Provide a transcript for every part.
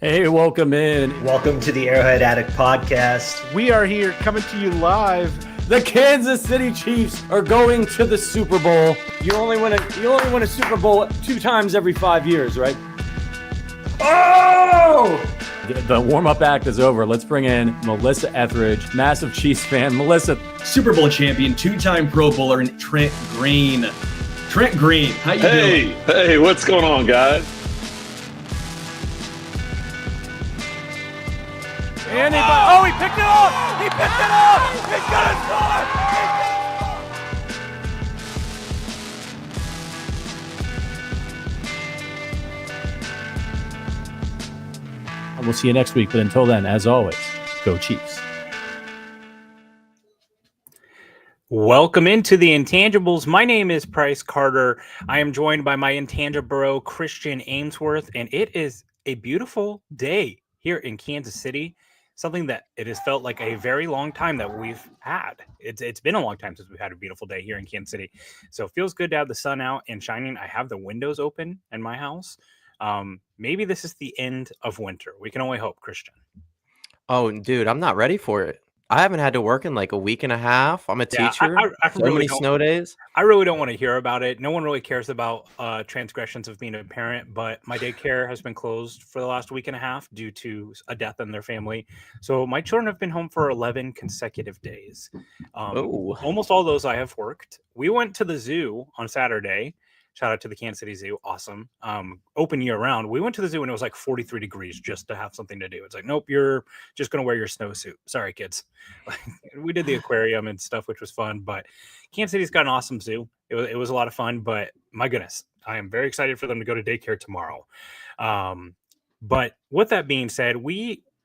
Hey, welcome in. Welcome to the Arrowhead Addict podcast. We are here coming to you live. The Kansas City Chiefs are going to the Super Bowl. You only win a Super Bowl 2 times every 5 years, right? Oh! The warm-up act is over. Let's bring in Melissa Etheridge, massive Chiefs fan. Melissa, Super Bowl champion, 2-time Pro Bowler, and Trent Green. Trent Green, how you doing? Hey, what's going on, guys? and he picked it up! He picked it up! He's gonna score! And we'll see you next week. But until then, as always, go Chiefs. Welcome into the Intangibles. My name is Price Carter. I am joined by my intangible bro, Christian Amesworth, and it is a beautiful day here in Kansas City. Something that it has felt like a very long time that we've had. It's been a long time since we've had a beautiful day here in Kansas City. So it feels good to have the sun out and shining. I have the windows open in my house. Maybe this is the end of winter. We can only hope, Christian. Oh, dude, I'm not ready for it. I haven't had to work in like a week and a half. I'm a teacher. So many snow days. I really don't want to hear about it. No one really cares about transgressions of being a parent, but my daycare has been closed for the last week and a half due to a death in their family. So my children have been home for 11 consecutive days. Almost all those I have worked. We went to the zoo on Saturday. Shout out to the Kansas City Zoo. Awesome. Open year round. We went to the zoo and it was like 43 degrees just to have something to do. It's like, nope, you're just going to wear your snowsuit. Sorry, kids. We did the aquarium and stuff, which was fun. But Kansas City's got an awesome zoo. It was a lot of fun. But my goodness, I am very excited for them to go to daycare tomorrow. But with that being said,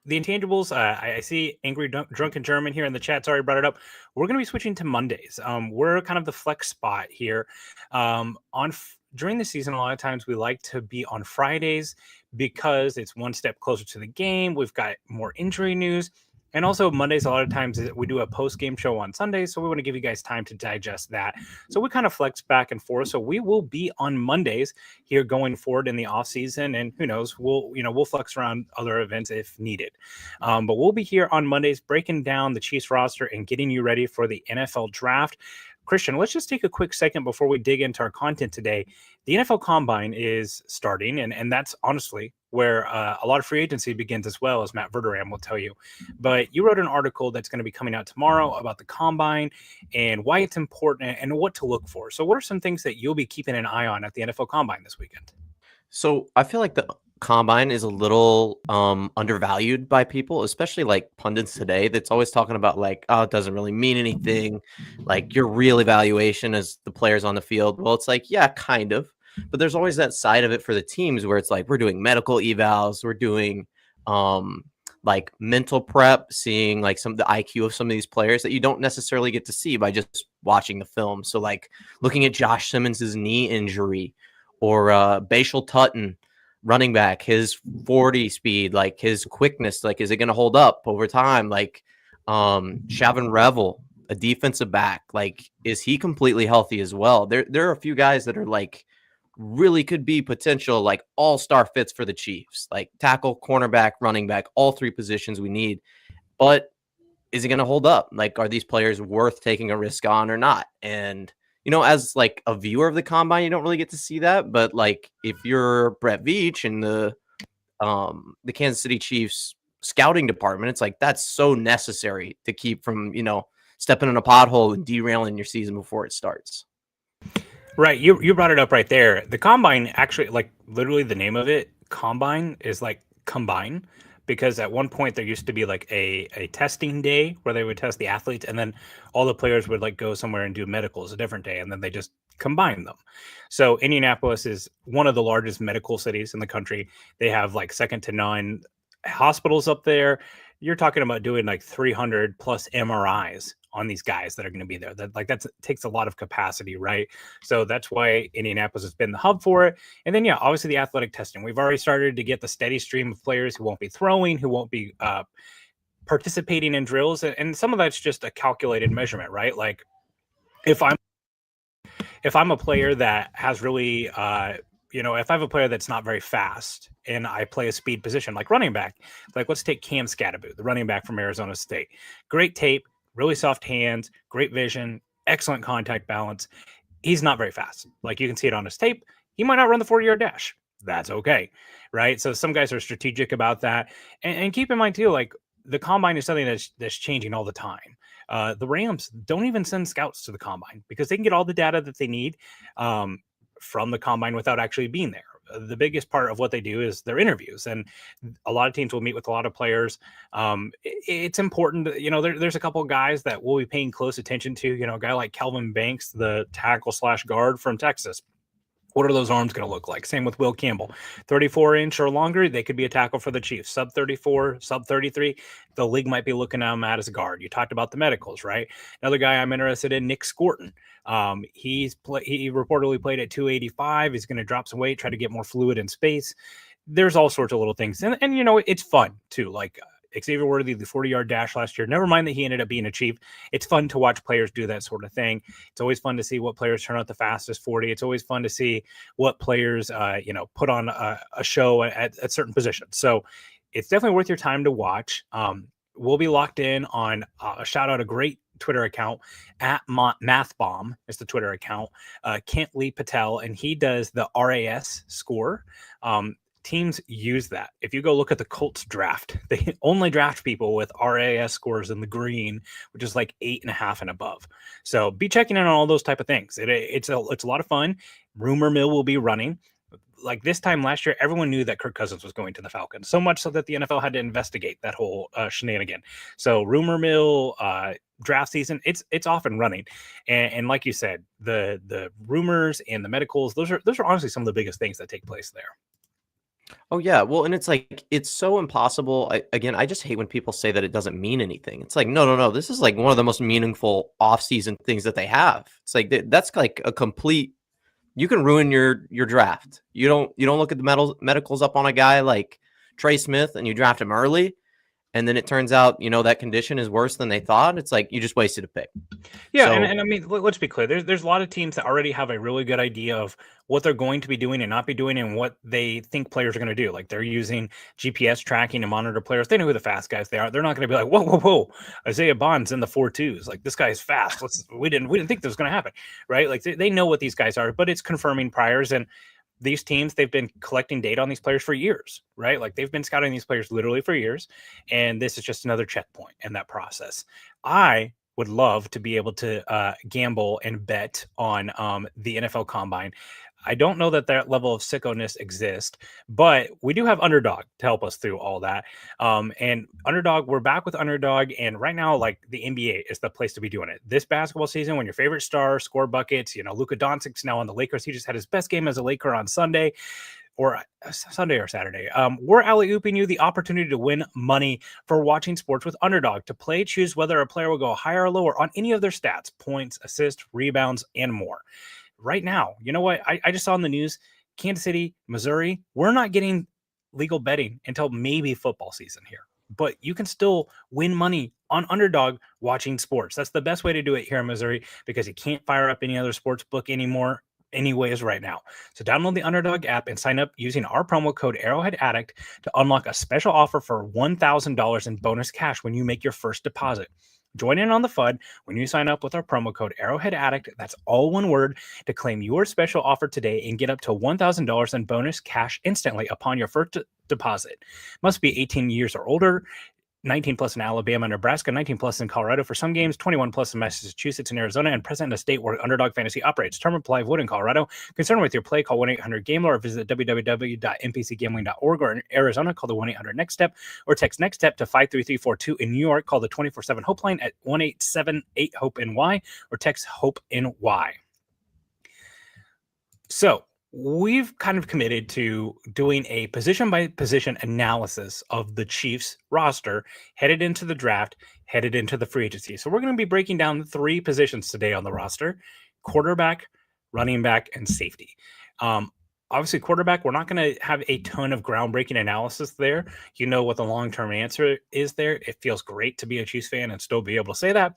the Intangibles, I see Angry Drunken German here in the chat. Sorry, I brought it up. We're going to be switching to Mondays. We're kind of the flex spot here. During the season, a lot of times we like to be on Fridays because it's one step closer to the game. We've got more injury news. And also Mondays, a lot of times we do a post-game show on Sundays, so we want to give you guys time to digest that. So we kind of flex back and forth. So we will be on Mondays here going forward in the off season, and who knows, we'll flex around other events if needed. But we'll be here on Mondays breaking down the Chiefs roster and getting you ready for the NFL draft. Christian, let's just take a quick second before we dig into our content today. The NFL Combine is starting, and that's honestly where a lot of free agency begins as well, as Matt Verderam will tell you. But you wrote an article that's going to be coming out tomorrow about the Combine and why it's important and what to look for. So what are some things that you'll be keeping an eye on at the NFL Combine this weekend? So I feel like the Combine is a little undervalued by people, especially like pundits today that's always talking about like, oh, it doesn't really mean anything. Like your real evaluation is the players on the field. Well, it's like, yeah, kind of. But there's always that side of it for the teams where it's like we're doing medical evals, we're doing like mental prep, seeing like some of the IQ of some of these players that you don't necessarily get to see by just watching the film. So like looking at Josh Simmons's knee injury or Bashal Tutton, running back, his 40 speed, like his quickness, like is it going to hold up over time? Like Shavon Revel, a defensive back, like is he completely healthy as well? There are a few guys that are like really could be potential like all-star fits for the Chiefs, like tackle, cornerback, running back, all three positions we need. But is it going to hold up? Like, are these players worth taking a risk on or not? And, you know, as like a viewer of the Combine, you don't really get to see that. But like if you're Brett Veach and the Kansas City Chiefs scouting department, it's like that's so necessary to keep from, you know, stepping in a pothole and derailing your season before it starts. Right. You brought it up right there. The Combine, actually, like literally the name of it, Combine, is like combine, because at one point there used to be like a testing day where they would test the athletes, and then all the players would like go somewhere and do medicals a different day, and then they just combine them. So Indianapolis is one of the largest medical cities in the country. They have like second to none hospitals up there. You're talking about doing like 300 plus MRIs on these guys that are going to be there. That takes a lot of capacity, right? So that's why Indianapolis has been the hub for it. And then, yeah, obviously the athletic testing. We've already started to get the steady stream of players who won't be throwing, who won't be participating in drills. And some of that's just a calculated measurement, right? Like if I'm a player that has really if I have a player that's not very fast and I play a speed position like running back, like let's take Cam Scatterboot, the running back from Arizona State. Great tape, really soft hands, great vision, excellent contact balance. He's not very fast. Like you can see it on his tape. He might not run the 40-yard dash. That's okay, right? So some guys are strategic about that. And keep in mind too, like the combine is something that's changing all the time. The Rams don't even send scouts to the combine because they can get all the data that they need from the combine without actually being there. The biggest part of what they do is their interviews, and a lot of teams will meet with a lot of players. It's important, there's a couple of guys that we'll be paying close attention to. A guy like Calvin Banks, the tackle / guard from Texas. What are those arms going to look like? Same with Will Campbell, 34-inch or longer. They could be a tackle for the Chiefs. Sub 34, sub 33. The league might be looking at him as a guard. You talked about the medicals, right? Another guy I'm interested in, Nick Scorton. He reportedly played at 285. He's going to drop some weight, try to get more fluid in space. There's all sorts of little things, and it's fun too. Like Xavier Worthy, the 40-yard dash last year. Never mind that he ended up being a Chief. It's fun to watch players do that sort of thing. It's always fun to see what players turn out the fastest 40. It's always fun to see what players, put on a show at certain positions. So it's definitely worth your time to watch. We'll be locked in on a shout out, a great Twitter account at MathBomb is the Twitter account. Kent Lee Patel, and he does the RAS score. Teams use that. If you go look at the Colts draft, they only draft people with RAS scores in the green, which is like 8.5 and above. So be checking in on all those type of things. It's a lot of fun. Rumor mill will be running. Like this time last year, everyone knew that Kirk Cousins was going to the Falcons, so much so that the NFL had to investigate that whole shenanigan. So rumor mill, draft season, it's off and running. And like you said, the rumors and the medicals, those are honestly some of the biggest things that take place there. Oh yeah, well, and it's like it's so impossible. I just hate when people say that it doesn't mean anything. It's like no. This is like one of the most meaningful off-season things that they have. It's like that's like a complete. You can ruin your draft. You don't look at the medicals up on a guy like Trey Smith and you draft him early, and then it turns out that condition is worse than they thought. It's like you just wasted a pick. Yeah, so, and I mean, let's be clear. There's a lot of teams that already have a really good idea of what they're going to be doing and not be doing, and what they think players are going to do. Like they're using GPS tracking to monitor players. They know who the fast guys they are. They're not going to be like, whoa, Isaiah Bond's in the 4.2s. Like this guy's fast. We didn't think this was going to happen, right? Like they know what these guys are, but it's confirming priors. And these teams, they've been collecting data on these players for years, right? Like they've been scouting these players literally for years, and this is just another checkpoint in that process. I would love to be able to gamble and bet on the NFL Combine. I don't know that level of sicko-ness exists, but we do have Underdog to help us through all that. And Underdog, we're back with Underdog, and right now, like the NBA is the place to be doing it. This basketball season, when your favorite star score buckets, Luka Doncic's now on the Lakers. He just had his best game as a Laker on Sunday. Or Sunday or Saturday. We're alley-ooping you the opportunity to win money for watching sports with Underdog. To play, choose whether a player will go higher or lower on any of their stats, points, assists, rebounds, and more. Right now, you know what? I just saw in the news, Kansas City, Missouri, we're not getting legal betting until maybe football season here. But you can still win money on Underdog watching sports. That's the best way to do it here in Missouri because you can't fire up any other sports book anymore. Anyways right now. So download the Underdog app and sign up using our promo code Arrowhead Addict to unlock a special offer for $1,000 in bonus cash when you make your first deposit. Join in on the fun when you sign up with our promo code Arrowhead Addict. That's all one word to claim your special offer today and get up to $1,000 in bonus cash instantly upon your first deposit. Must be 18 years or older. 19 plus in Alabama, Nebraska, 19 plus in Colorado for some games, 21 plus in Massachusetts and Arizona, and present in a state where Underdog Fantasy operates. Term apply void in Colorado. Concerned with your play, call 1-800-GAMBLER or visit www.mpcgambling.org, or in Arizona, call the 1-800-NEXT-STEP or text NEXT STEP to 53342. In New York, call the 24/7 Hope line at 1-878-HOPE-NY or text HOPE-NY. So we've kind of committed to doing a position by position analysis of the Chiefs roster headed into the draft, headed into the free agency. So we're going to be breaking down 3 positions today on the roster: quarterback, running back, and safety. Obviously, quarterback, we're not going to have a ton of groundbreaking analysis there. You know what the long-term answer is there. It feels great to be a Chiefs fan and still be able to say that.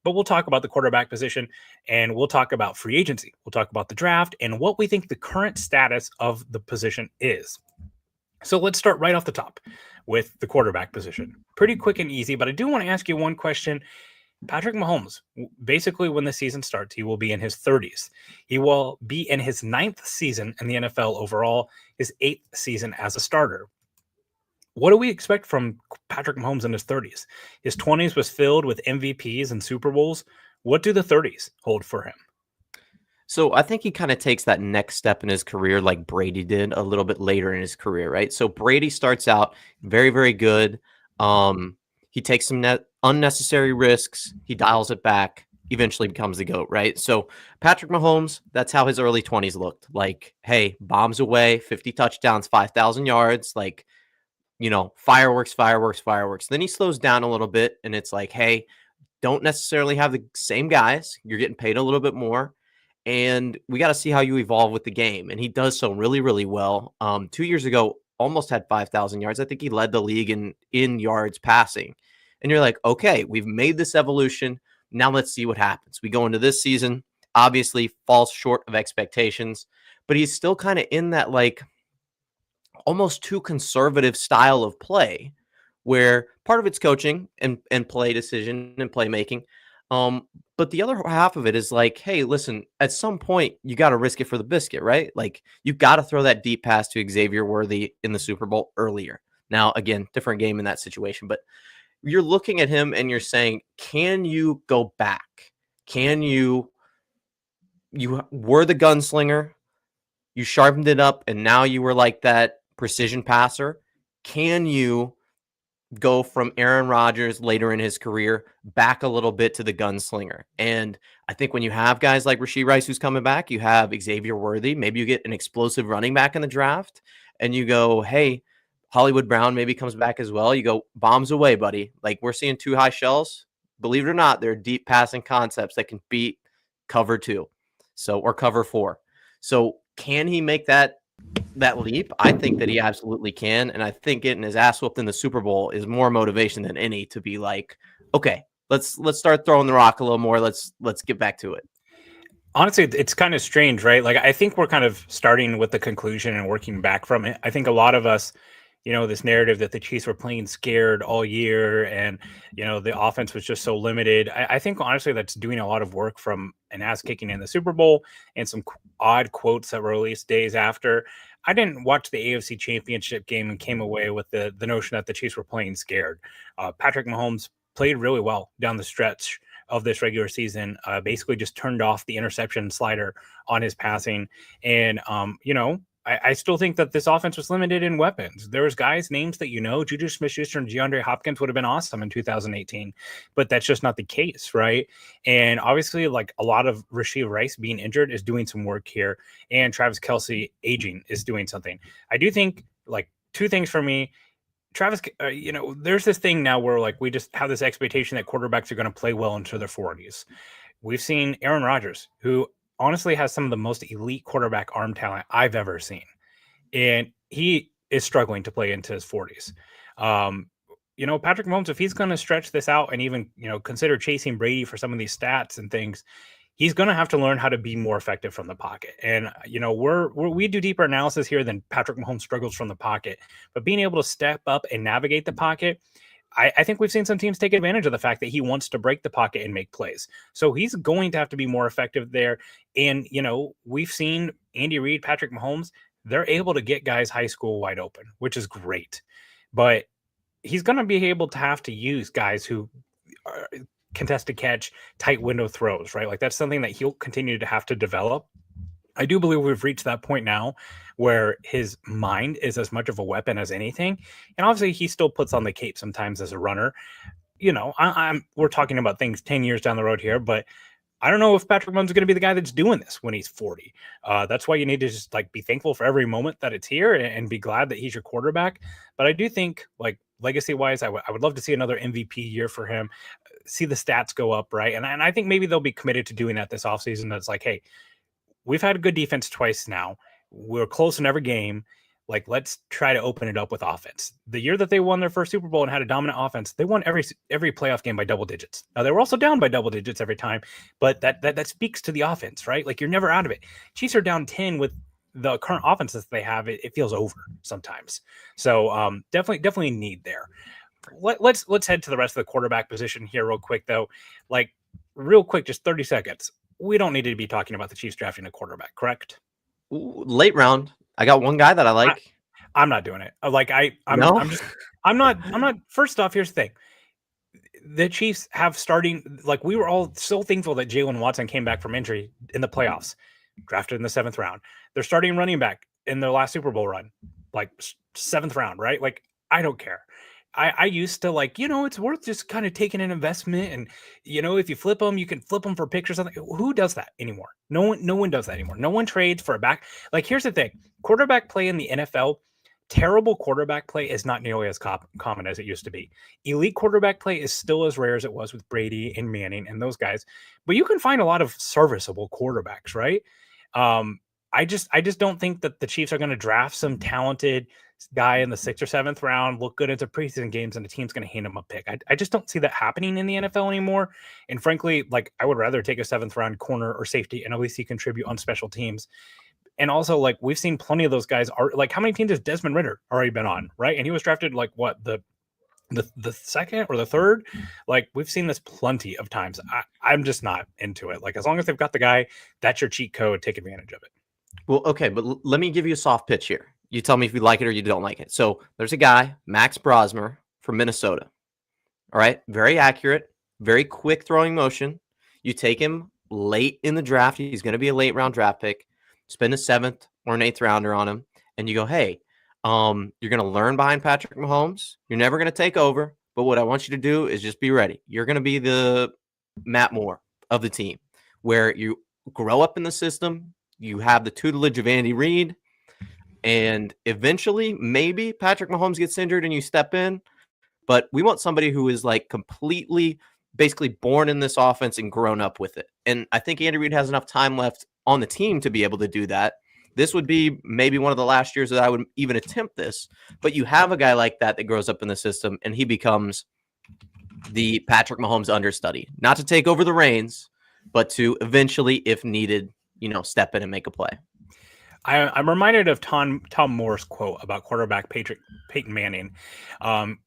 But we'll talk about the quarterback position, and we'll talk about free agency. We'll talk about the draft and what we think the current status of the position is. So let's start right off the top with the quarterback position. Pretty quick and easy, but I do want to ask you one question. Patrick Mahomes, basically when the season starts, he will be in his 30s. He will be in his 9th season in the NFL overall, his 8th season as a starter. What do we expect from Patrick Mahomes in his 30s? His 20s was filled with MVPs and Super Bowls. What do the 30s hold for him? So I think he kind of takes that next step in his career like Brady did a little bit later in his career, right? So Brady starts out very, very good. He takes some unnecessary risks. He dials it back, eventually becomes the GOAT, right? So Patrick Mahomes, that's how his early 20s looked. Like, hey, bombs away, 50 touchdowns, 5,000 yards, like, fireworks, fireworks, fireworks. Then he slows down a little bit, and it's like, hey, don't necessarily have the same guys. You're getting paid a little bit more. And we got to see how you evolve with the game. And he does so really, really well. 2 years ago, almost had 5,000 yards. I think he led the league in yards passing. And you're like, okay, we've made this evolution. Now let's see what happens. We go into this season, obviously falls short of expectations, but he's still kind of in that like almost too conservative style of play where part of it's coaching and play decision and playmaking. But the other half of it is like, hey, listen, at some point you got to risk it for the biscuit, right? Like you got to throw that deep pass to Xavier Worthy in the Super Bowl earlier. Now, again, different game in that situation, but you're looking at him and you're saying, can you go back? Can you were the gunslinger, you sharpened it up, and now you were like that precision passer. Can you go from Aaron Rodgers later in his career back a little bit to the gunslinger? And I think when you have guys like Rashee Rice who's coming back, you have Xavier Worthy, maybe you get an explosive running back in the draft, and you go, hey, Hollywood Brown maybe comes back as well. You go, bombs away, buddy. Like we're seeing two high shells. Believe it or not, they're deep passing concepts that can beat cover 2, or cover 4. So can he make that leap? I think that he absolutely can, and I think getting his ass whooped in the Super Bowl is more motivation than any to be like, okay, let's start throwing the rock a little more. Let's get back to it. Honestly, it's kind of strange, right? Like I think we're kind of starting with the conclusion and working back from it. I think a lot of us, this narrative that the Chiefs were playing scared all year and, the offense was just so limited. I think honestly that's doing a lot of work from an ass kicking in the Super Bowl and some odd quotes that were released days after. I didn't watch the AFC Championship game and came away with the notion that the Chiefs were playing scared. Patrick Mahomes played really well down the stretch of this regular season, basically just turned off the interception slider on his passing. And, I still think that this offense was limited in weapons. There was guys, names that Juju Smith-Schuster and DeAndre Hopkins would have been awesome in 2018, but that's just not the case, right? And obviously, like a lot of Rashee Rice being injured is doing some work here, and Travis Kelce aging is doing something. I do think, like, two things for me. Travis, there's this thing now where like we just have this expectation that quarterbacks are going to play well into their 40s. We've seen Aaron Rodgers, who honestly has some of the most elite quarterback arm talent I've ever seen. And he is struggling to play into his 40s. Patrick Mahomes, if he's going to stretch this out and even, consider chasing Brady for some of these stats and things, he's going to have to learn how to be more effective from the pocket. And, we do deeper analysis here than Patrick Mahomes struggles from the pocket, but being able to step up and navigate the pocket, I think we've seen some teams take advantage of the fact that he wants to break the pocket and make plays. So he's going to have to be more effective there. And, we've seen Andy Reid, Patrick Mahomes, they're able to get guys high school wide open, which is great. But he's going to be able to have to use guys who are contested catch, tight window throws, right? Like that's something that he'll continue to have to develop. I do believe we've reached that point now where his mind is as much of a weapon as anything. And obviously he still puts on the cape sometimes as a runner. We're talking about things 10 years down the road here, but I don't know if Patrick Mahomes is going to be the guy that's doing this when he's 40. That's why you need to just like be thankful for every moment that it's here and be glad that he's your quarterback. But I do think like legacy wise, I would love to see another MVP year for him, see the stats go up. Right. And I think maybe they'll be committed to doing that this offseason. That's like, hey, we've had a good defense twice now. We're close in every game. Like, let's try to open it up with offense. The year that they won their first Super Bowl and had a dominant offense, they won every playoff game by double digits. Now, they were also down by double digits every time, but that speaks to the offense, right? Like, you're never out of it. Chiefs are down 10 with the current offenses they have. It feels over sometimes. So definitely need there. Let's head to the rest of the quarterback position here real quick, though. Like, real quick, just 30 seconds. We don't need to be talking about the Chiefs drafting a quarterback, correct? Ooh, late round. I got one guy that I like. I'm not doing it. Like, No? I'm not. First off, here's the thing. The Chiefs have starting, like, we were all so thankful that Jalen Watson came back from injury in the playoffs, drafted in the 7th round. They're starting running back in their last Super Bowl run, like 7th round, right? Like, I don't care. I used to, like, it's worth just kind of taking an investment, and if you flip them, you can flip them for pictures. Who does that anymore? No one does that anymore. No one trades for a back. Like, here's the thing: quarterback play in the NFL, terrible quarterback play is not nearly as common as it used to be. Elite quarterback play is still as rare as it was with Brady and Manning and those guys, but you can find a lot of serviceable quarterbacks, right? I just don't think that the Chiefs are going to draft some talented guy in the 6th or 7th round, look good into preseason games, and the team's going to hand him a pick. I just don't see that happening in the NFL anymore. And frankly, like, I would rather take a 7th round corner or safety and at least he contribute on special teams. And also, like, we've seen plenty of those guys are, like, how many teams has Desmond Ridder already been on, right? And he was drafted like what, the 2nd or the 3rd. Like, we've seen this plenty of times. I'm just not into it. Like, as long as they've got the guy, that's your cheat code. Take advantage of it. Well, okay, but let me give you a soft pitch here. You tell me if you like it or you don't like it. So there's a guy, Max Brosmer from Minnesota. All right, very accurate, very quick throwing motion. You take him late in the draft. He's going to be a late round draft pick. Spend a 7th or an 8th rounder on him, and you go, hey, you're going to learn behind Patrick Mahomes. You're never going to take over, but what I want you to do is just be ready. You're going to be the Matt Moore of the team, where you grow up in the system. You have the tutelage of Andy Reid, and eventually maybe Patrick Mahomes gets injured and you step in. But we want somebody who is like completely basically born in this offense and grown up with it. And I think Andy Reid has enough time left on the team to be able to do that. This would be maybe one of the last years that I would even attempt this. But you have a guy like that grows up in the system and he becomes the Patrick Mahomes understudy, not to take over the reins, but to eventually, if needed, step in and make a play. I'm reminded of Tom Moore's quote about quarterback Peyton Manning.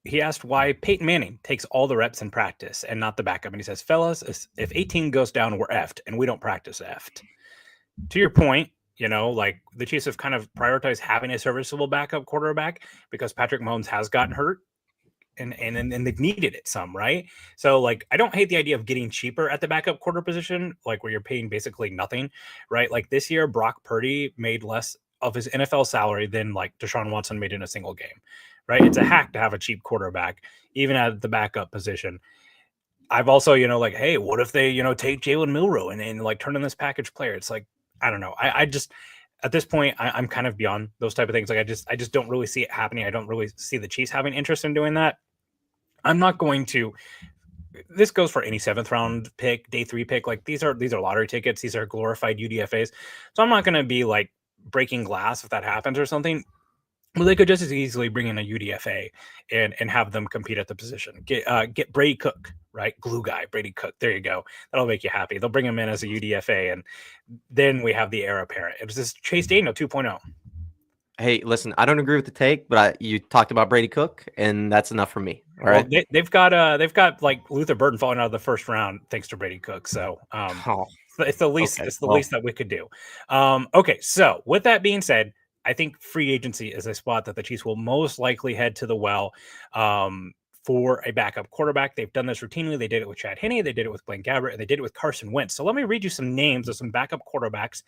He asked why Peyton Manning takes all the reps in practice and not the backup. And he says, fellas, if 18 goes down, we're effed, and we don't practice effed. To your point, like, the Chiefs have kind of prioritized having a serviceable backup quarterback because Patrick Mahomes has gotten hurt. And they've needed it some, right? So, like, I don't hate the idea of getting cheaper at the backup quarter position, like where you're paying basically nothing, right? Like, this year, Brock Purdy made less of his NFL salary than, like, Deshaun Watson made in a single game, right? It's a hack to have a cheap quarterback, even at the backup position. I've also, like, hey, what if they, take Jalen Milroe and like turn in this package player? It's like, I don't know. I just, at this point, I'm kind of beyond those type of things. Like, I just don't really see it happening. I don't really see the Chiefs having interest in doing that. I'm not going to. This goes for any 7th round pick, day 3 pick. Like, these are lottery tickets. These are glorified UDFAs. So I'm not going to be like breaking glass if that happens or something. Well, they could just as easily bring in a UDFA and have them compete at the position. Get Brady Cook, right? Glue guy, Brady Cook. There you go. That'll make you happy. They'll bring him in as a UDFA, and then we have the heir apparent. It was this Chase Daniel 2.0. Hey, listen, I don't agree with the take, but you talked about Brady Cook, and that's enough for me. All right. Well, they've got like Luther Burden falling out of the 1st round thanks to Brady Cook. So it's the least least that we could do. Okay, so with that being said, I think free agency is a spot that the Chiefs will most likely head to the well for a backup quarterback. They've done this routinely. They did it with Chad Henne. They did it with Blaine Gabbert, and they did it with Carson Wentz. So let me read you some names of some backup quarterbacks.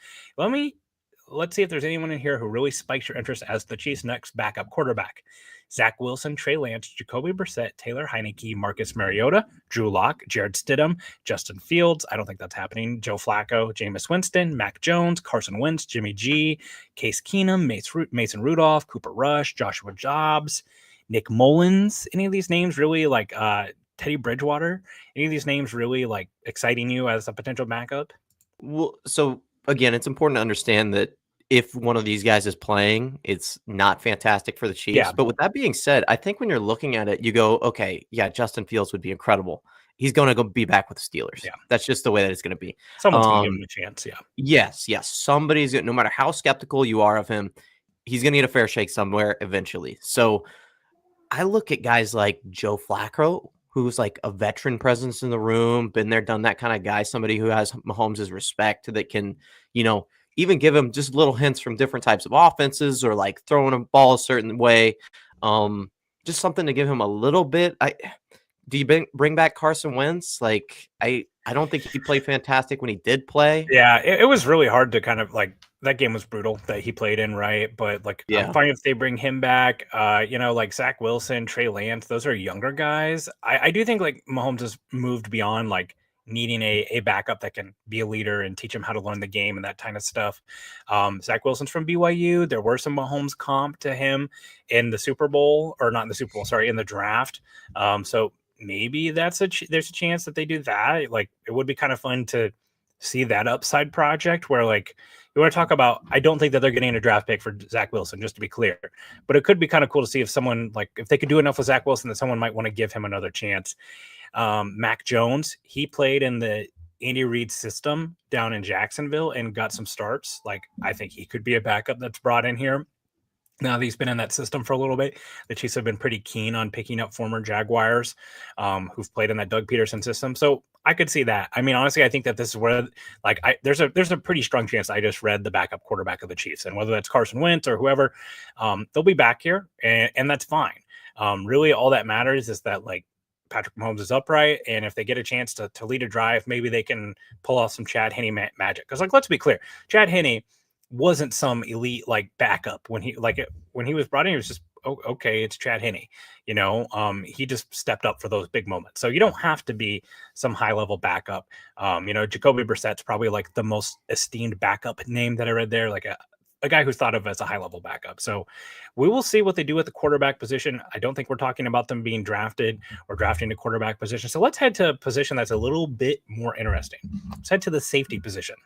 Let's see if there's anyone in here who really spikes your interest as the Chiefs' next backup quarterback. Zach Wilson, Trey Lance, Jacoby Brissett, Taylor Heineke, Marcus Mariota, Drew Lock, Jared Stidham, Justin Fields. I don't think that's happening. Joe Flacco, Jameis Winston, Mac Jones, Carson Wentz, Jimmy G, Case Keenum, Mason Rudolph, Cooper Rush, Joshua Jobs, Nick Mullins. Any of these names really, like Teddy Bridgewater? Any of these names really, like, exciting you as a potential backup? Well, so again, it's important to understand that if one of these guys is playing, it's not fantastic for the Chiefs. Yeah. But with that being said, I think when you're looking at it, you go, okay, yeah, Justin Fields would be incredible. He's going to go be back with the Steelers. Yeah. That's just the way that it's going to be. Someone's going to give him a chance. Yeah. Yes. Somebody's no matter how skeptical you are of him, he's going to get a fair shake somewhere eventually. So I look at guys like Joe Flacco, who's like a veteran presence in the room, been there, done that kind of guy, somebody who has Mahomes' respect that can, even give him just little hints from different types of offenses or like throwing a ball a certain way. Just something to give him a little bit. Do you bring back Carson Wentz? Like, I don't think he played fantastic when he did play. Yeah, it was really hard to kind of like that game was brutal that he played in, right? But like, I'm fine if they bring him back. Like Zach Wilson, Trey Lance, those are younger guys. I do think like Mahomes has moved beyond like needing a backup that can be a leader and teach him how to learn the game and that kind of stuff. Zach Wilson's from BYU. There were some Mahomes comp to him in the Super Bowl, or not in the Super Bowl, sorry, in the draft. So maybe there's a chance that they do that. Like, it would be kind of fun to see that upside project where, like, you want to talk about, I don't think that they're getting a draft pick for Zach Wilson, just to be clear, but it could be kind of cool to see if someone, like, if they could do enough with Zach Wilson that someone might want to give him another chance. Mac Jones, he played in the Andy Reid system down in Jacksonville and got some starts. Like, I think he could be a backup that's brought in here. Now that he's been in that system for a little bit, the Chiefs have been pretty keen on picking up former Jaguars who've played in that Doug Peterson system. So I could see that. I mean, honestly, I think that this is where, like, there's a pretty strong chance I just read the backup quarterback of the Chiefs, and whether that's Carson Wentz or whoever, they'll be back here, and that's fine. Really, all that matters is that, like, Patrick Mahomes is upright, and if they get a chance to lead a drive, maybe they can pull off some Chad Henne magic. Because, like, let's be clear, Chad Henne wasn't some elite like backup when he was brought in. He was just, okay, it's Chad Henne. He just stepped up for those big moments. So you don't have to be some high level backup. Jacoby Brissett's probably like the most esteemed backup name that I read there, like a guy who's thought of as a high level backup. So we will see what they do at the quarterback position. I don't think we're talking about them being drafted or drafting the quarterback position. So let's head to a position that's a little bit more interesting. Let's head to the safety position.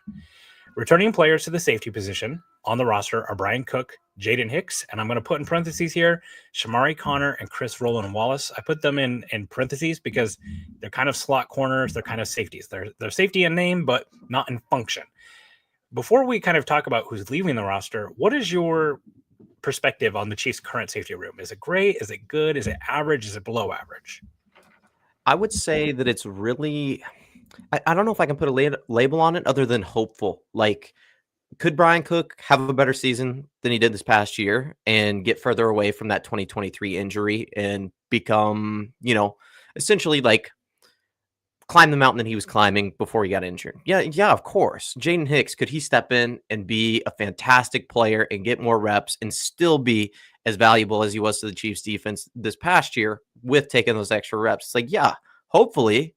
Returning players to the safety position on the roster are Brian Cook, Jaden Hicks, and I'm going to put in parentheses here, Shamari Connor and Chris Rowland Wallace. I put them in parentheses because they're kind of slot corners. They're kind of safeties. They're safety in name, but not in function. Before we kind of talk about who's leaving the roster, what is your perspective on the Chiefs' current safety room? Is it great? Is it good? Is it average? Is it below average? I would say that it's really... I don't know if I can put a label on it other than hopeful. Like, could Brian Cook have a better season than he did this past year and get further away from that 2023 injury and become, essentially like climb the mountain that he was climbing before he got injured? Yeah, of course. Jaden Hicks, could he step in and be a fantastic player and get more reps and still be as valuable as he was to the Chiefs defense this past year with taking those extra reps? It's like, yeah, hopefully.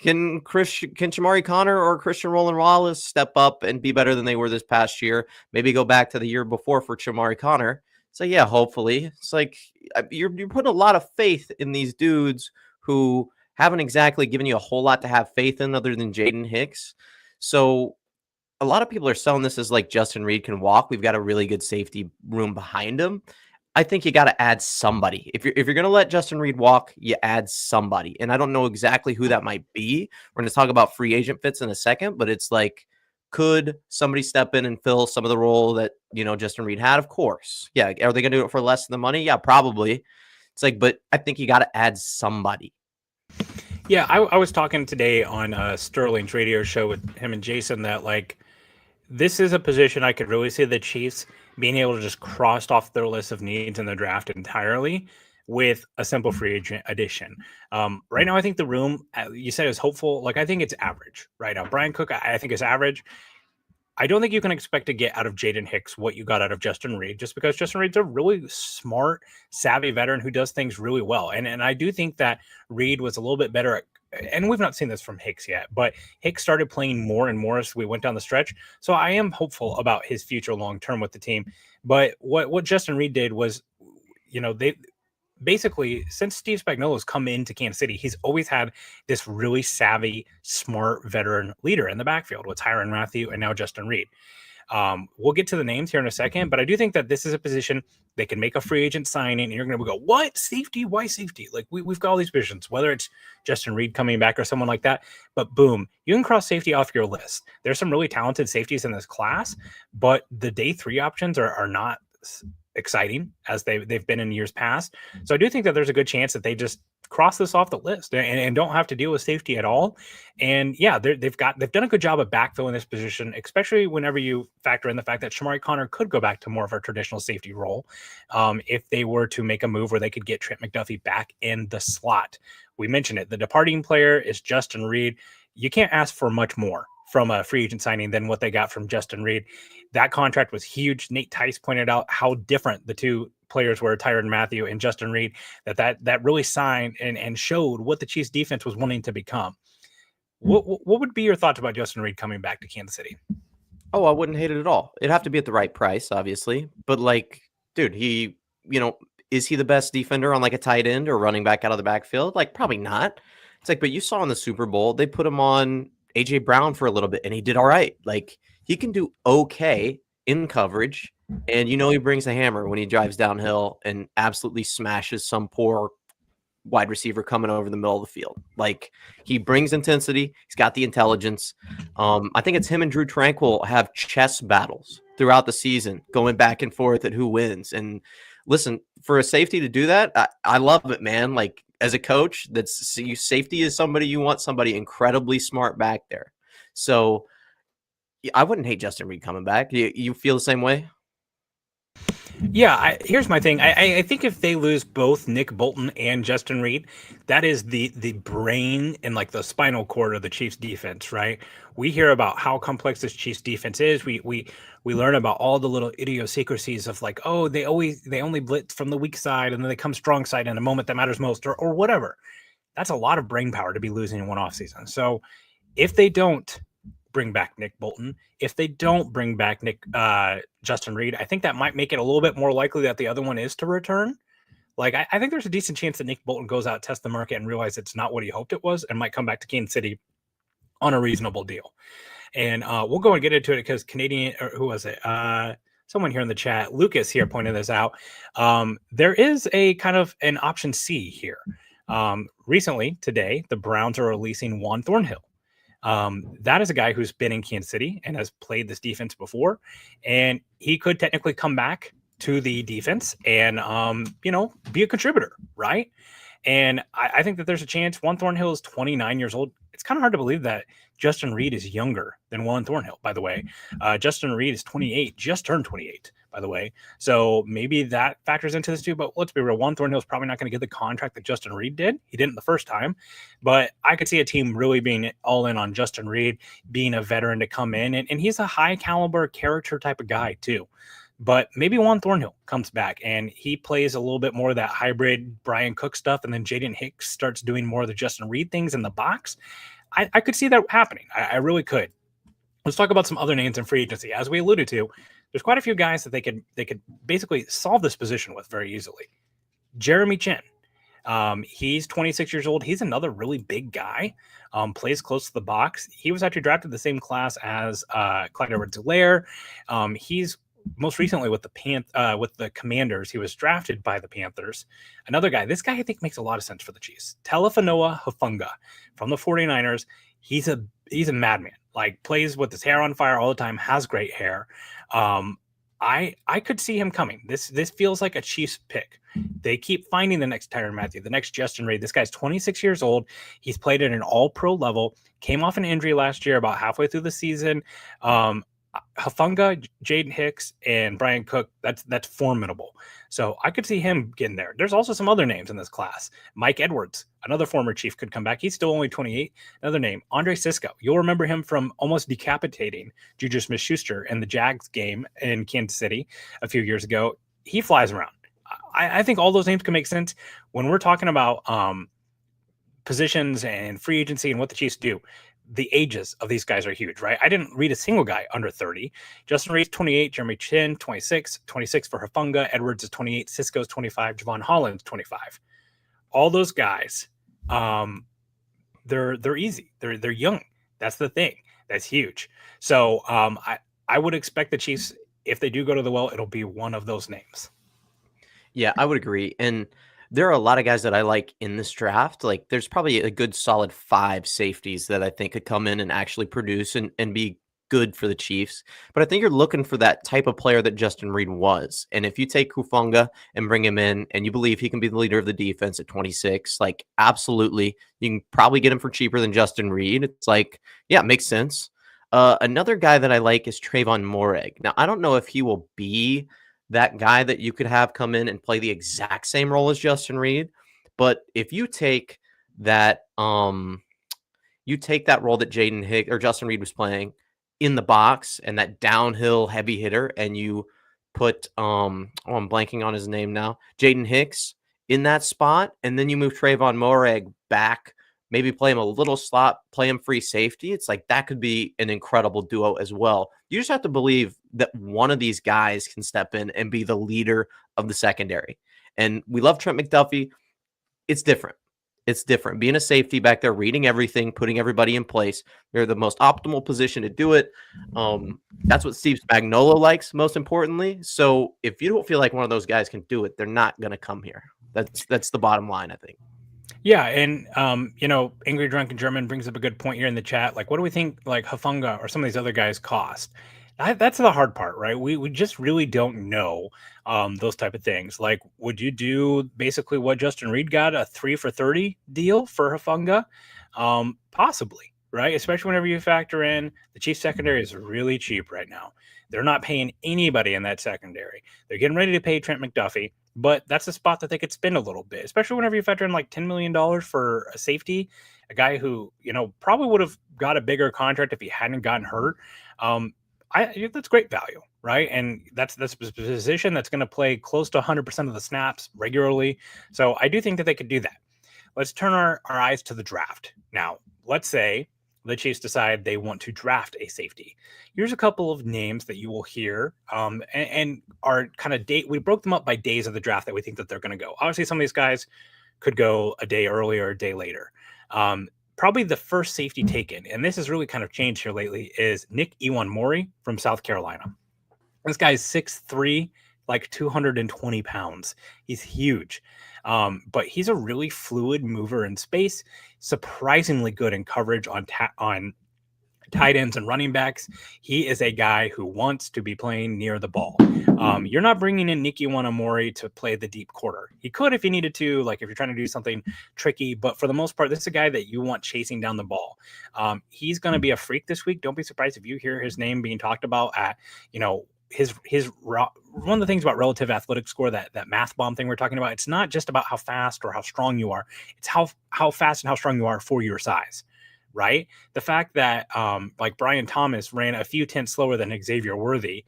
Can Shamari Connor or Christian Rowland Wallace step up and be better than they were this past year? Maybe go back to the year before for Shamari Connor. So yeah, hopefully. It's like you're putting a lot of faith in these dudes who haven't exactly given you a whole lot to have faith in other than Jaden Hicks. So a lot of people are selling this as like Justin Reid can walk. We've got a really good safety room behind him. I think you got to add somebody. If you're going to let Justin Reid walk, you add somebody. And I don't know exactly who that might be. We're going to talk about free agent fits in a second, but it's like, could somebody step in and fill some of the role that, Justin Reid had? Of course. Yeah. Are they going to do it for less than the money? Yeah, probably. It's like, but I think you got to add somebody. Yeah. I was talking today on Sterling's radio show with him and Jason that, like, this is a position I could really see the Chiefs being able to just cross off their list of needs in the draft entirely with a simple free agent addition. Right now, I think the room, you said, is hopeful. Like, I think it's average right now. Brian Cook, I think, is average. I don't think you can expect to get out of Jaden Hicks what you got out of Justin Reid, just because Justin Reid's a really smart, savvy veteran who does things really well. And I do think that Reid was a little bit better at, and we've not seen this from Hicks yet, but Hicks started playing more and more as we went down the stretch. So I am hopeful about his future long-term with the team. But what Justin Reid did was, they basically, since Steve Spagnuolo's come into Kansas City, he's always had this really savvy, smart veteran leader in the backfield with Tyrann Mathieu and now Justin Reid. We'll get to the names here in a second, but I do think that this is a position they can make a free agent signing, and you're going to go, what? Safety? Why safety? Like, we've got all these positions, whether it's Justin Reed coming back or someone like that. But boom, you can cross safety off your list. There's some really talented safeties in this class, but the day 3 options are not exciting as they've been in years past. So I do think that there's a good chance that they just cross this off the list and don't have to deal with safety at all. And yeah, they've done a good job of backfilling this position, especially whenever you factor in the fact that Shamari Connor could go back to more of our traditional safety role if they were to make a move where they could get Trent McDuffie back in the slot. We mentioned it. The departing player is Justin Reed. You can't ask for much more from a free agent signing than what they got from Justin Reed. That contract was huge. Nate Tice pointed out how different the two players were, Tyrann Mathieu and Justin Reed, that really signed and showed what the Chiefs defense was wanting to become. What would be your thoughts about Justin Reed coming back to Kansas City? Oh, I wouldn't hate it at all. It'd have to be at the right price, obviously. But like, dude, is he the best defender on like a tight end or running back out of the backfield? Like, probably not. It's like, but you saw in the Super Bowl, they put him on AJ Brown for a little bit and he did all right. Like, he can do okay in coverage. And he brings a hammer when he drives downhill and absolutely smashes some poor wide receiver coming over the middle of the field. Like, he brings intensity. He's got the intelligence. I think it's him and Drew Tranquil have chess battles throughout the season, going back and forth at who wins. And listen, for a safety to do that, I love it, man. Like, as a coach, safety is somebody you want somebody incredibly smart back there. So I wouldn't hate Justin Reed coming back. You feel the same way? Yeah, here's my thing. I think if they lose both Nick Bolton and Justin Reed, that is the brain and like the spinal cord of the Chiefs defense, right? We hear about how complex this Chiefs defense is. We learn about all the little idiosyncrasies of like, oh, they only blitz from the weak side and then they come strong side in a moment that matters most or whatever. That's a lot of brain power to be losing in one offseason. So if they don't bring back Nick Bolton, if they don't bring back Justin Reed, I think that might make it a little bit more likely that the other one is to return. Like, I think there's a decent chance that Nick Bolton goes out, test the market, and realize it's not what he hoped it was, and might come back to Kansas City on a reasonable deal. And we'll go and get into it because who was it? Someone here in the chat, Lucas here pointed this out. There is a kind of an option C here. Recently, today, the Browns are releasing Juan Thornhill. That is a guy who's been in Kansas City and has played this defense before, and he could technically come back to the defense and, be a contributor, right? And I think that there's a chance. Juan Thornhill is 29 years old. It's kind of hard to believe that Justin Reed is younger than Juan Thornhill, by the way. Justin Reed is 28, just turned 28, by the way. So maybe that factors into this too. But let's be real. Juan Thornhill is probably not going to get the contract that Justin Reed did. He didn't the first time. But I could see a team really being all in on Justin Reed, being a veteran to come in. And he's a high caliber character type of guy too. But maybe Juan Thornhill comes back and he plays a little bit more of that hybrid Brian Cook stuff. And then Jaden Hicks starts doing more of the Justin Reed things in the box. I could see that happening. I really could. Let's talk about some other names in free agency. As we alluded to, there's quite a few guys that they could basically solve this position with very easily. Jeremy Chin. He's 26 years old. He's another really big guy. Plays close to the box. He was actually drafted the same class as Clyde Edwards-Helaire. He's most recently with the Commanders. He was drafted by the Panthers. Another guy, this guy I think makes a lot of sense for the Chiefs. Telefanoa Hufanga from the 49ers. He's a madman. Like, plays with his hair on fire all the time, has great hair. I could see him coming. This feels like a Chiefs pick. They keep finding the next Tyrann Mathieu, the next Justin Reed. This guy's 26 years old. He's played at an all-pro level, came off an injury last year about halfway through the season. Hufanga, Jaden Hicks, and Brian Cook, that's formidable. So I could see him getting there. There's also some other names in this class. Mike Edwards, another former Chief, could come back. He's still only 28. Another name, Andre Sisco. You'll remember him from almost decapitating Juju Smith-Schuster in the Jags game in Kansas City a few years ago. He flies around. I think all those names can make sense when we're talking about positions and free agency and what the Chiefs do. The ages of these guys are huge, right? I didn't read a single guy under 30. Justin Reed's 28, Jeremy Chin, 26 for Hufanga, Edwards is 28, Sisco's 25, Javon Holland's 25. All those guys, they're easy. They're young. That's the thing. That's huge. So I would expect the Chiefs, if they do go to the well, it'll be one of those names. Yeah, I would agree. And there are a lot of guys that I like in this draft. Like, there's probably a good solid 5 safeties that I think could come in and actually produce and be good for the Chiefs. But I think you're looking for that type of player that Justin Reed was. And if you take Hufanga and bring him in and you believe he can be the leader of the defense at 26, like, absolutely, you can probably get him for cheaper than Justin Reed. It's like, yeah, it makes sense. Another guy that I like is Trayvon Moreg. Now, I don't know if he will be that guy that you could have come in and play the exact same role as Justin Reed. But if you take that, you take that role that Jaden Hicks or Justin Reed was playing in the box and that downhill heavy hitter, and you put, I'm blanking on his name now, Jaden Hicks in that spot, and then you move Trayvon Moreg back, maybe play him a little slot, play him free safety. It's like that could be an incredible duo as well. You just have to believe that one of these guys can step in and be the leader of the secondary. And we love Trent McDuffie. It's different. It's different. Being a safety back there, reading everything, putting everybody in place. They're the most optimal position to do it. That's what Steve Spagnuolo likes, most importantly. So if you don't feel like one of those guys can do it, they're not going to come here. That's the bottom line, I think. Yeah, and Angry Drunken German brings up a good point here in the chat. Like, what do we think like Hufanga or some of these other guys cost? That's the hard part, right? We just really don't know those type of things. Like, would you do basically what Justin Reed got, a 3 for 30 deal for Hufanga? Possibly, right? Especially whenever you factor in the Chiefs secondary is really cheap right now. They're not paying anybody in that secondary. They're getting ready to pay Trent McDuffie, but that's a spot that they could spend a little bit, especially whenever you factor in like $10 million for a safety, a guy who, probably would have got a bigger contract if he hadn't gotten hurt. That's great value, right? And that's a position that's going to play close to 100% of the snaps regularly. So I do think that they could do that. Let's turn our eyes to the draft. Now, let's say the Chiefs decide they want to draft a safety. Here's a couple of names that you will hear and are kind of we broke them up by days of the draft that we think that they're going to go. Obviously, some of these guys could go a day earlier or a day later. Probably the first safety taken, and this has really kind of changed here lately, is Nick Iwan-Mori from South Carolina. This guy's 6'3", like 220 pounds. He's huge. But he's a really fluid mover in space, surprisingly good in coverage on tight ends and running backs. He is a guy who wants to be playing near the ball. You're not bringing in Nick Iwan-Mori to play the deep quarter. He could if he needed to, like if you're trying to do something tricky, but for the most part, this is a guy that you want chasing down the ball. He's going to be a freak this week. Don't be surprised if you hear his name being talked about at, his one of the things about relative athletic score, that math bomb thing we're talking about, it's not just about how fast or how strong you are. It's how fast and how strong you are for your size, right? The fact that like Brian Thomas ran a few tenths slower than Xavier Worthy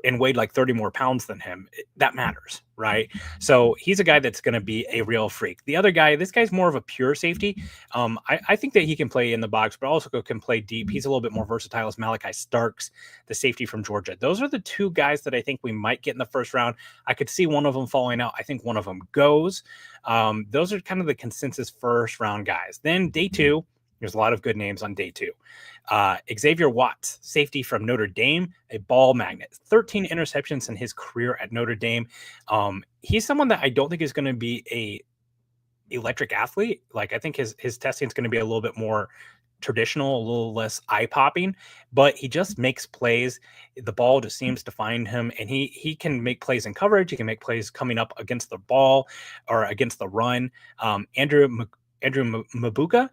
and weighed like 30 more pounds than him, that matters, right? So he's a guy that's going to be a real freak. The other guy, this guy's more of a pure safety. I think that he can play in the box, but also can play deep. He's a little bit more versatile as Malachi Starks, the safety from Georgia. Those are the two guys that I think we might get in the first round. I could see one of them falling out. I think one of them goes. Those are kind of the consensus first round guys. Then day 2, there's a lot of good names on day 2. Xavier Watts, safety from Notre Dame, a ball magnet, 13 interceptions in his career at Notre Dame. He's someone that I don't think is going to be a electric athlete. Like, I think his testing is going to be a little bit more traditional, a little less eye-popping, but he just makes plays. The ball just seems to find him, and he can make plays in coverage. He can make plays coming up against the ball or against the run. Andrew Mabuka,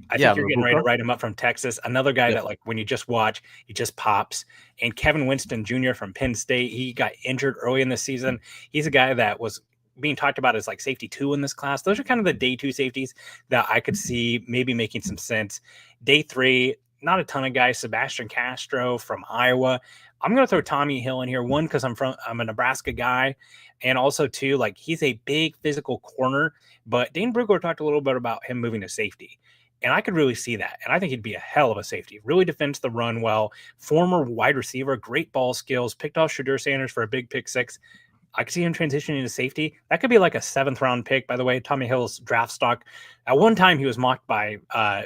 I think you're getting ready to write him up, from Texas. Another guy that, like, when you just watch, he just pops. And Kevin Winston Jr. from Penn State, he got injured early in the season. He's a guy that was being talked about as like safety 2 in this class. Those are kind of the day 2 safeties that I could see maybe making some sense. Day 3, not a ton of guys. Sebastian Castro from Iowa. I'm going to throw Tommy Hill in here. 1, because I'm a Nebraska guy. And also 2, like, he's a big physical corner, but Dane Brugler talked a little bit about him moving to safety. And I could really see that. And I think he'd be a hell of a safety. Really defends the run well. Former wide receiver, great ball skills. Picked off Shadur Sanders for a big pick 6. I could see him transitioning to safety. That could be like a 7th round pick, by the way. Tommy Hill's draft stock. At one time, he was mocked by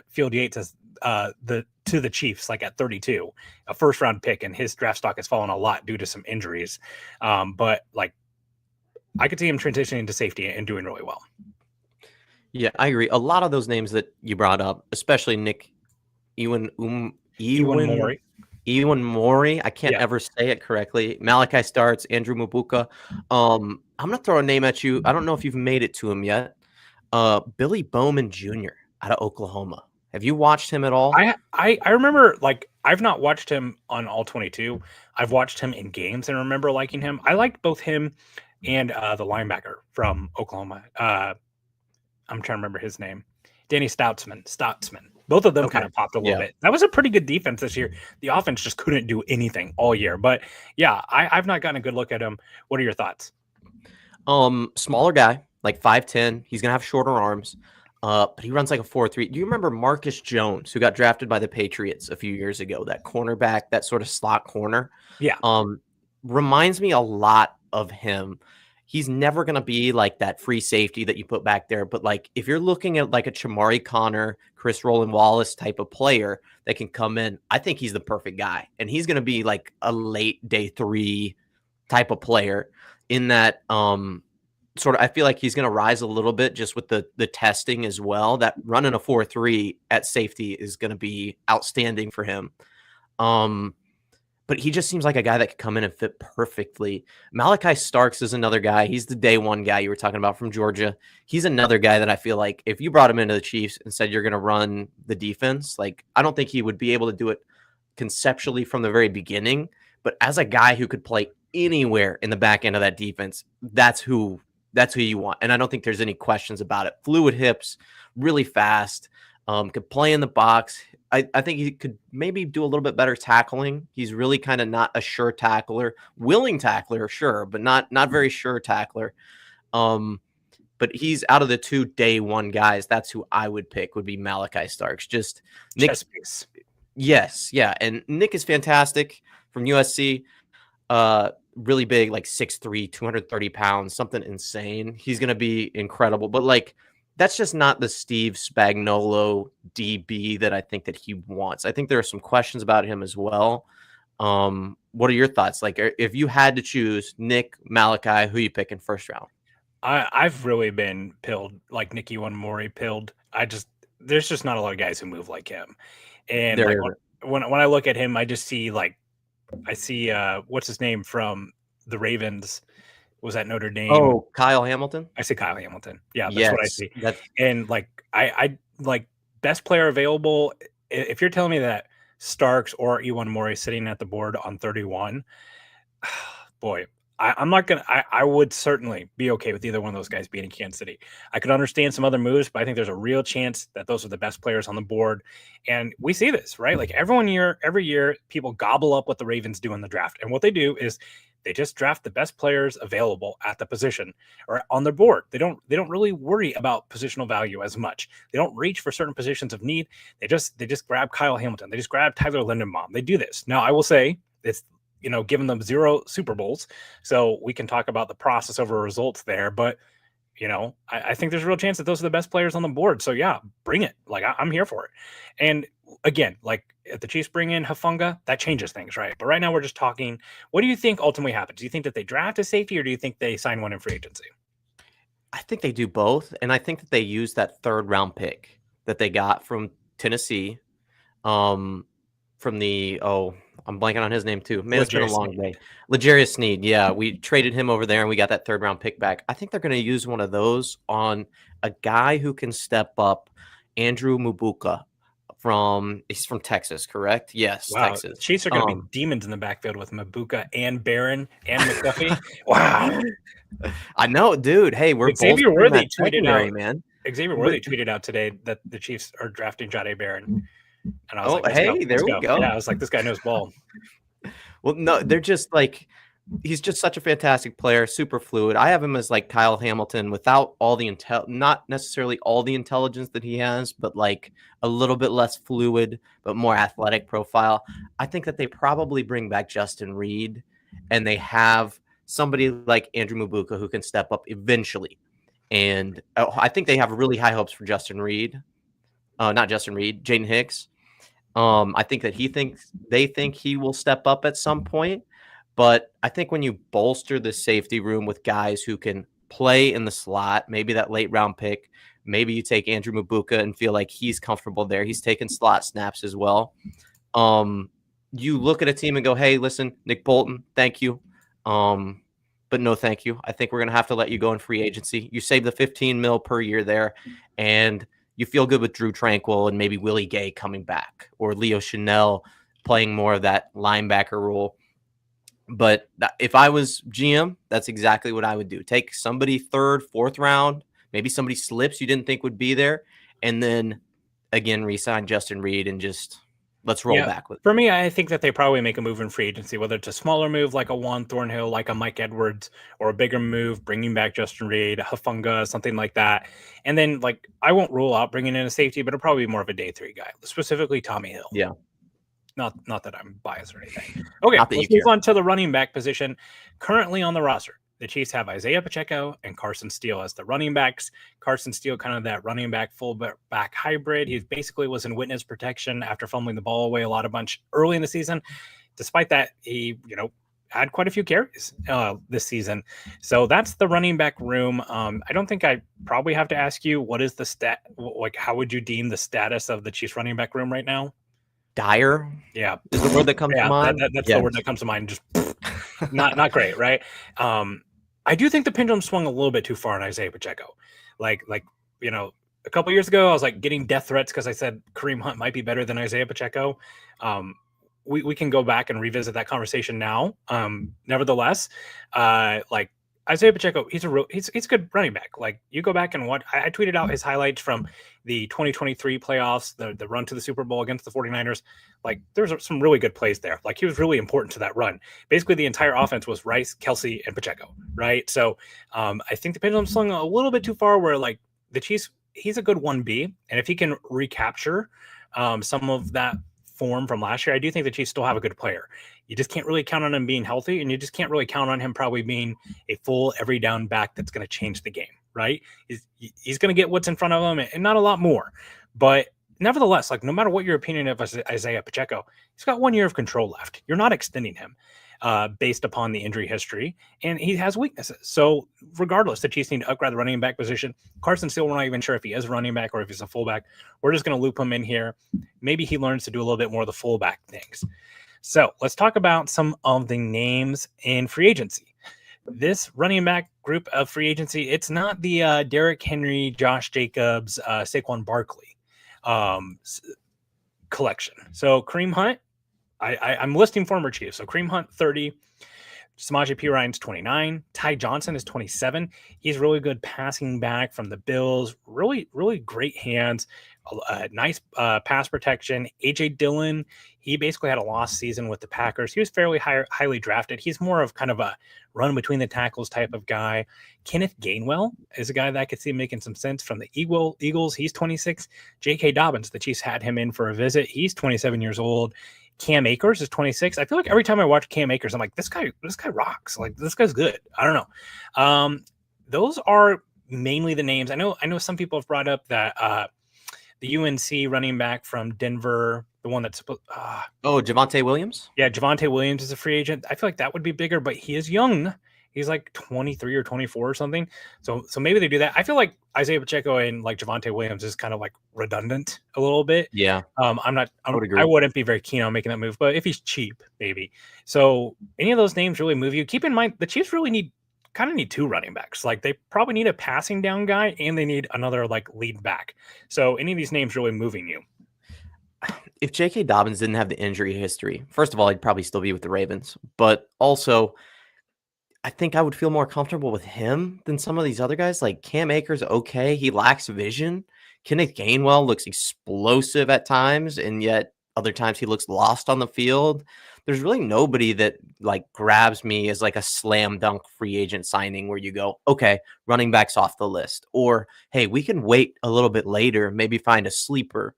Field Yates as to to the Chiefs like at 32, a first round pick, and his draft stock has fallen a lot due to some injuries. But like, I could see him transitioning to safety and doing really well. Yeah, I agree. A lot of those names that you brought up, especially Nick Ewan Mori. Ewan Mori. I can't Yeah. ever say it correctly. Malachi Starts, Andrew Mabuka. I'm gonna throw a name at you. I don't know if you've made it to him yet. Billy Bowman Jr. out of Oklahoma. Have you watched him at all? I remember, like, I've not watched him on all 22. I've watched him in games and remember liking him. I liked both him and the linebacker from Oklahoma. I'm trying to remember his name. Danny Stoutsman. Both of them Okay. kind of popped a little Yeah. bit. That was a pretty good defense this year. The offense just couldn't do anything all year. But yeah, I've not gotten a good look at him. What are your thoughts? Smaller guy, like 5'10". He's gonna have shorter arms. But he runs like a 4.3. Do you remember Marcus Jones, who got drafted by the Patriots a few years ago? That cornerback, that sort of slot corner. Yeah. Reminds me a lot of him. He's never going to be like that free safety that you put back there. But like, if you're looking at like a Chamari Connor, Chris Roland Wallace type of player that can come in, I think he's the perfect guy. And he's going to be like a late day 3 type of player in that, sort of, I feel like he's going to rise a little bit just with the testing as well. That running a 4.3 at safety is going to be outstanding for him. But he just seems like a guy that could come in and fit perfectly. Malachi Starks is another guy. He's the day one guy you were talking about from Georgia. He's another guy that I feel like if you brought him into the Chiefs and said you're going to run the defense, like I don't think he would be able to do it conceptually from the very beginning. But as a guy who could play anywhere in the back end of that defense, that's who you want. And I don't think there's any questions about it. Fluid hips, really fast, could play in the box. I think he could maybe do a little bit better tackling. He's really kind of not a sure tackler, willing tackler, sure, but not very sure tackler. But he's out of the 2 day one guys. That's who I would pick, would be Malachi Starks. Just Nick. Yes. Yeah. And Nick is fantastic from USC. Really big, like 6'3", 230 pounds, something insane. He's going to be incredible. But like, that's just not the Steve Spagnuolo DB that I think that he wants. I think there are some questions about him as well. What are your thoughts? Like, if you had to choose Nick, Malachi, who you pick in first round? I've really been pilled, like Nicky One Mori pilled. There's just not a lot of guys who move like him. And like, when I look at him, I just see what's his name from the Ravens. Was that Notre Dame? Oh, Kyle Hamilton. I say Kyle Hamilton. Yeah, that's what I see. And like I like best player available. If you're telling me that Starks or Ewan Mori sitting at the board on 31, boy, I'm not gonna. I would certainly be okay with either one of those guys being in Kansas City. I could understand some other moves, but I think there's a real chance that those are the best players on the board. And we see this, right? Like every year, people gobble up what the Ravens do in the draft, and what they do is they just draft the best players available at the position or on their board. They don't really worry about positional value as much. They don't reach for certain positions of need. They just grab Kyle Hamilton. They just grab Tyler Lindenbaum. They do this. Now, I will say it's, given them 0 Super Bowls. So we can talk about the process over results there. But, I think there's a real chance that those are the best players on the board. So, yeah, bring it. Like, I'm here for it. And again, like if the Chiefs bring in Hufanga, that changes things, right? But right now we're just talking, what do you think ultimately happens? Do you think that they draft a safety or do you think they sign one in free agency? I think they do both. And I think that they use that 3rd round pick that they got from Tennessee. From the, I'm blanking on his name too. Man, it's been a long day. L'Jarius Sneed. Yeah, we traded him over there and we got that 3rd round pick back. I think they're going to use one of those on a guy who can step up, Andrew Mabuka. He's from Texas, correct? Yes, wow. Texas. Chiefs are going to be demons in the backfield with Mabuka and Barron and McDuffie. Wow. I know, dude. Hey, we're Xavier Worthy tweeted out, man. Xavier Worthy tweeted out today that the Chiefs are drafting Jahdae Barron. And I was there we go. Yeah, I was like, this guy knows ball. Well, no, they're just like, he's just such a fantastic player, super fluid. I have him as like Kyle Hamilton without all the not necessarily all the intelligence that he has, but like a little bit less fluid, but more athletic profile. I think that they probably bring back Justin Reed and they have somebody like Andrew Mabuka who can step up eventually. And I think they have really high hopes for Jaden Hicks. I think that they think he will step up at some point. But I think when you bolster the safety room with guys who can play in the slot, maybe that late round pick, maybe you take Andrew Mabuka and feel like he's comfortable there. He's taken slot snaps as well. You look at a team and go, hey, listen, Nick Bolton, thank you. But no, thank you. I think we're going to have to let you go in free agency. You save the 15 mil per year there, and you feel good with Drew Tranquil and maybe Willie Gay coming back or Leo Chanel playing more of that linebacker role. But if I was GM, that's exactly what I would do. Take somebody third, fourth round, maybe somebody slips you didn't think would be there, and then again re-sign Justin Reed and just let's roll back with it. For me, I think that they probably make a move in free agency, whether it's a smaller move like a Juan Thornhill, like a Mike Edwards, or a bigger move, bringing back Justin Reed, Hafunga, something like that. And then, like, I won't rule out bringing in a safety, but it'll probably be more of a day 3 guy, specifically Tommy Hill. Yeah. Not that I'm biased or anything. Okay, let's move on to the running back position. Currently on the roster, the Chiefs have Isaiah Pacheco and Carson Steele as the running backs. Carson Steele, kind of that running back, fullback hybrid. He basically was in witness protection after fumbling the ball away a bunch early in the season. Despite that, he, had quite a few carries this season. So that's the running back room. I don't think I probably have to ask you, what is the how would you deem the status of the Chiefs running back room right now? Dire, yeah, is the word that comes to mind. That's the word that comes to mind. Just not great, right? I do think the pendulum swung a little bit too far on Isaiah Pacheco. Like a couple years ago, I was like getting death threats because I said Kareem Hunt might be better than Isaiah Pacheco. We can go back and revisit that conversation now. Nevertheless, like Isaiah Pacheco, he's a good running back. Like, you go back and I tweeted out his highlights from the 2023 playoffs, the run to the Super Bowl against the 49ers. Like, there's some really good plays there. Like, he was really important to that run. Basically, the entire offense was Rice, Kelsey, and Pacheco, right? So I think the pendulum swung a little bit too far where, like, the Chiefs, he's a good 1B. And if he can recapture some of that form from last year, I do think the Chiefs still have a good player. You just can't really count on him being healthy, and you just can't really count on him probably being a full every down back that's going to change the game, right? He's going to get what's in front of him and not a lot more. But nevertheless, like, no matter what your opinion of Isaiah Pacheco, he's got 1 year of control left. You're not extending him based upon the injury history, and he has weaknesses. So regardless, the Chiefs need to upgrade the running back position. Carson Steele, we're not even sure if he is a running back or if he's a fullback. We're just going to loop him in here. Maybe he learns to do a little bit more of the fullback things. So let's talk about some of the names in free agency. This running back group of free agency, it's not the Derrick Henry, Josh Jacobs, Saquon Barkley collection. So Kareem Hunt, I'm listing former Chiefs. So Kareem Hunt, 30. Samaje Perine 29. Ty Johnson is 27. He's really good passing back from the Bills. Really, really great hands. Nice pass protection. AJ Dillon, he basically had a lost season with the Packers. He was fairly highly drafted. He's more of kind of a run between the tackles type of guy. Kenneth Gainwell is a guy that I could see making some sense from the Eagles. He's 26. J.K. Dobbins, the Chiefs had him in for a visit. He's 27 years old. Cam Akers is 26. I feel like every time I watch Cam Akers, I'm like, this guy rocks. Like, this guy's good. I don't know. Those are mainly the names. I know some people have brought up that the UNC running back from Denver, the one that's Javonte Williams. Yeah, Javonte Williams is a free agent. I feel like that would be bigger, but he is young. He's like 23 or 24 or something. So maybe they do that. I feel like Isaiah Pacheco and like Javonte Williams is kind of like redundant a little bit. Yeah. I wouldn't be very keen on making that move, but if he's cheap, maybe. So any of those names really move you. Keep in mind, the Chiefs really need 2 running backs. Like, they probably need a passing down guy and they need another like lead back. So any of these names really moving you. If J.K. Dobbins didn't have the injury history, first of all, he'd probably still be with the Ravens. But also, I think I would feel more comfortable with him than some of these other guys. Like Cam Akers, okay, he lacks vision. Kenneth Gainwell looks explosive at times, and yet other times he looks lost on the field. There's really nobody that like grabs me as like a slam dunk free agent signing where you go, okay, running backs off the list, or hey, we can wait a little bit later, maybe find a sleeper.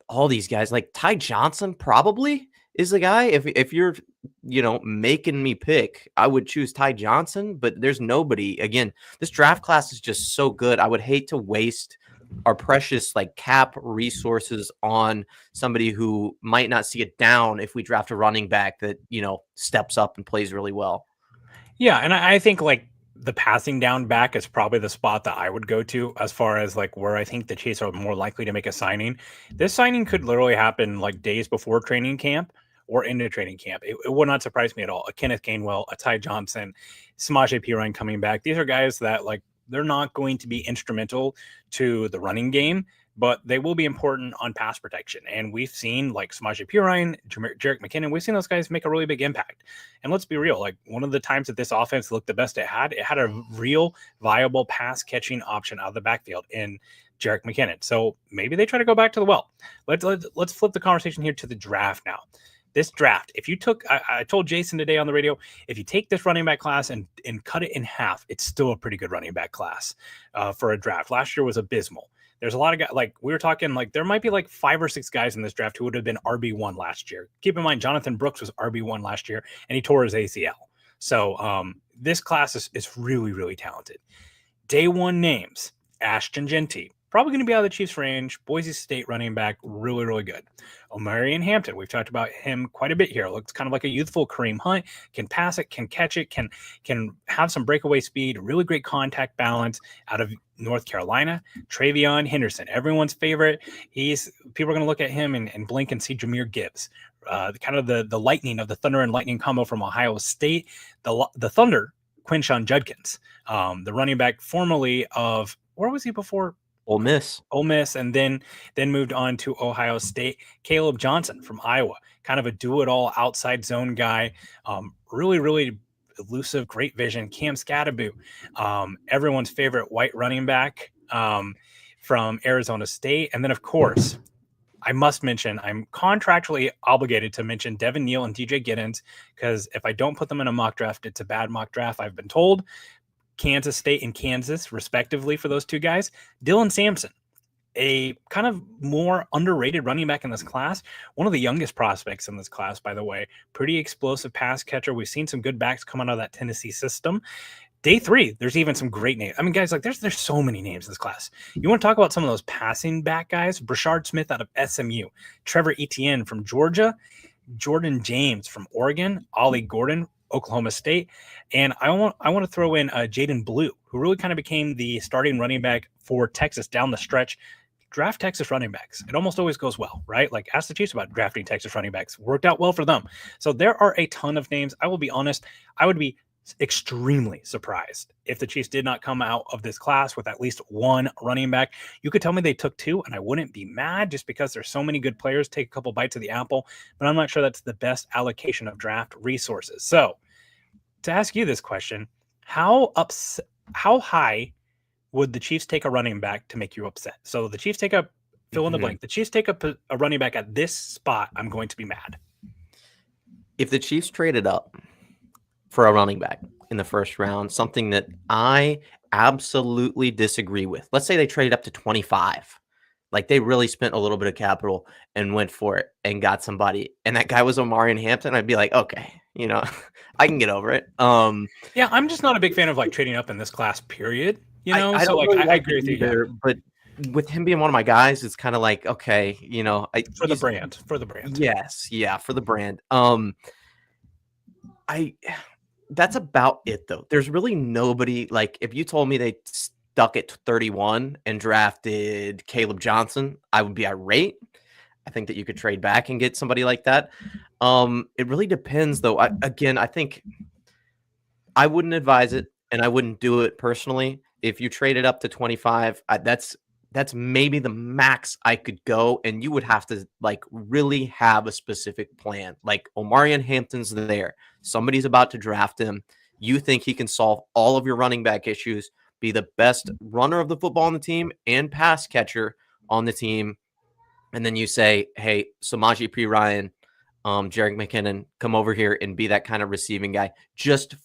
All these guys like Ty Johnson probably is the guy. If you're, making me pick, I would choose Ty Johnson, but there's nobody. Again, this draft class is just so good. I would hate to waste our precious like cap resources on somebody who might not see it down if we draft a running back that, steps up and plays really well. Yeah, and I think like the passing down back is probably the spot that I would go to as far as like where I think the Chiefs are more likely to make a signing. This signing could literally happen like days before training camp or into training camp. It would not surprise me at all. A Kenneth Gainwell, a Ty Johnson, Samaje Perine coming back. These are guys that like they're not going to be instrumental to the running game, but they will be important on pass protection. And we've seen like Samaje Perine, Jerick McKinnon, we've seen those guys make a really big impact. And let's be real, like one of the times that this offense looked the best it had a real viable pass catching option out of the backfield in Jerick McKinnon. So maybe they try to go back to the well. Let's flip the conversation here to the draft now. This draft, if you took, I told Jason today on the radio, if you take this running back class and cut it in half, it's still a pretty good running back class for a draft. Last year was abysmal. There's a lot of guys, like we were talking, like there might be like 5 or 6 guys in this draft who would have been RB1 last year. Keep in mind, Jonathan Brooks was RB1 last year, and he tore his ACL. So this class is really, really talented. Day one names, Ashton Genty. Probably going to be out of the Chiefs' range. Boise State running back, really, really good. Omarion Hampton, we've talked about him quite a bit here. Looks kind of like a youthful Kareem Hunt. Can pass it, can catch it, can have some breakaway speed, really great contact balance out of North Carolina. Travion Henderson, everyone's favorite. People are going to look at him and blink and see Jahmyr Gibbs. Kind of the lightning of the Thunder and Lightning combo from Ohio State. The Thunder, Quinshon Judkins, the running back formerly of, where was he before? Ole Miss, and then moved on to Ohio State. Caleb Johnson from Iowa, kind of a do-it-all outside zone guy. Really, really elusive, great vision. Cam Scatterbo, everyone's favorite white running back from Arizona State. And then, of course, I must mention, I'm contractually obligated to mention Devin Neal and DJ Giddens, because if I don't put them in a mock draft, it's a bad mock draft, I've been told. Kansas State and Kansas, respectively, for those two guys. Dylan Sampson, a kind of more underrated running back in this class. One of the youngest prospects in this class, by the way. Pretty explosive pass catcher. We've seen some good backs come out of that Tennessee system. Day 3, there's even some great names. I mean, guys, like there's so many names in this class. You want to talk about some of those passing back guys? Brashard Smith out of SMU. Trevor Etienne from Georgia. Jordan James from Oregon. Ollie Gordon, Oklahoma State. And I want to throw in Jaden Blue, who really kind of became the starting running back for Texas down the stretch. Draft Texas running backs. It almost always goes well, right? Like ask the Chiefs about drafting Texas running backs. Worked out well for them. So there are a ton of names. I will be honest, I would be extremely surprised if the Chiefs did not come out of this class with at least one running back. You could tell me they took 2 and I wouldn't be mad, just because there's so many good players. Take a couple bites of the apple, but I'm not sure that's the best allocation of draft resources. So to ask you this question, how high would the Chiefs take a running back to make you upset? So the Chiefs take a fill in the blank. The Chiefs take a running back at this spot, I'm going to be mad. If the Chiefs traded up for a running back in the first round, something that I absolutely disagree with. Let's say they traded up to 25. Like they really spent a little bit of capital and went for it and got somebody. And that guy was Omarion Hampton. I'd be like, okay, I can get over it. Yeah, I'm just not a big fan of like trading up in this class, period. I don't really I agree with you either, but with him being one of my guys, it's kind of like, okay, for the brand. Yes, yeah, for the brand. That's about it, though. There's really nobody, like, if you told me they stuck at 31 and drafted Caleb Johnson, I would be irate. I think that you could trade back and get somebody like that. It really depends, though. I think I wouldn't advise it, and I wouldn't do it personally. If you traded up to 25, that's maybe the max I could go, and you would have to like really have a specific plan. Like Omarion Hampton's there. Somebody's about to draft him. You think he can solve all of your running back issues, be the best runner of the football on the team and pass catcher on the team. And then you say, hey, Samaje Perine, Jerick McKinnon, come over here and be that kind of receiving guy just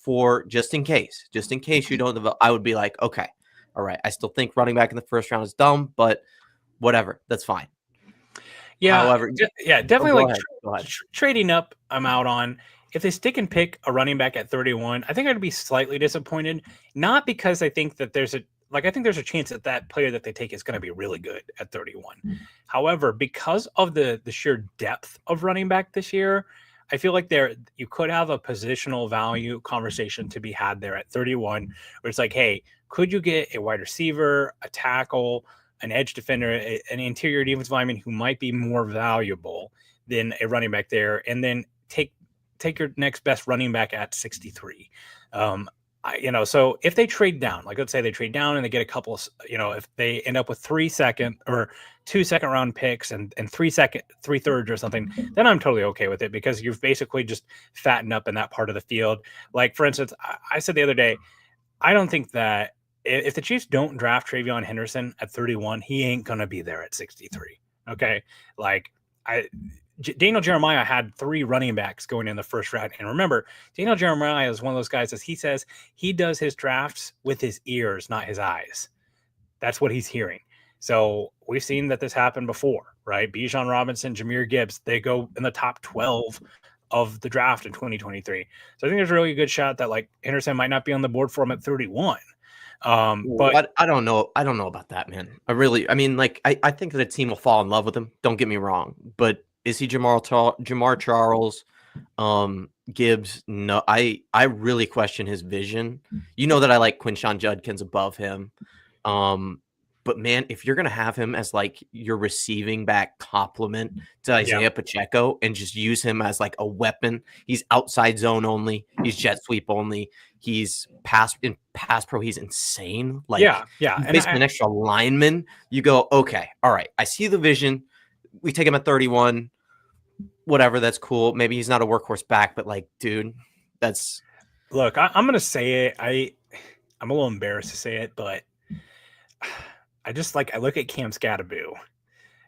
in case you don't develop. I would be like, okay, all right. I still think running back in the first round is dumb, but whatever. That's fine. Yeah. However, definitely go ahead. Trading up, I'm out on. If they stick and pick a running back at 31, I think I'd be slightly disappointed. Not because I think that there's like I think there's a chance that that player that they take is going to be really good at 31. However, because of the sheer depth of running back this year, I feel like you could have a positional value conversation to be had there at 31, where it's like, hey, could you get a wide receiver, a tackle, an edge defender, an interior defensive lineman who might be more valuable than a running back there, and then take your next best running back at 63. So if they trade down, like let's say they trade down and they get a couple, if they end up with 2 second round picks and 3/3 or something, then I'm totally okay with it, because you've basically just fattened up in that part of the field. Like, for instance, I said the other day, I don't think that if the Chiefs don't draft Travion Henderson at 31, he ain't going to be there at 63. Okay. Like Daniel Jeremiah had 3 running backs going in the first round. And remember, Daniel Jeremiah is one of those guys, as he says, he does his drafts with his ears, not his eyes. That's what he's hearing. So we've seen that this happened before, right? Bijan Robinson, Jahmyr Gibbs, they go in the top 12 of the draft in 2023. So I think there's a really good shot that like Henderson might not be on the board for him at 31. But I don't know. I don't know about that, man. I mean, like, I think that a team will fall in love with him. Don't get me wrong. But is he Jamar Charles, Gibbs? No, I really question his vision. You know that I like Quinshon Judkins above him. But man, if you're gonna have him as like your receiving back complement to Isaiah Pacheco and just use him as like a weapon, he's outside zone only, he's jet sweep only, he's pass pro, he's insane. Like, and basically an extra lineman. You go, okay, all right, I see the vision. We take him at 31, whatever, that's cool. Maybe he's not a workhorse back, but like, dude, that's look. I'm gonna say it. I'm a little embarrassed to say it, but I look at Cam Scatterbo,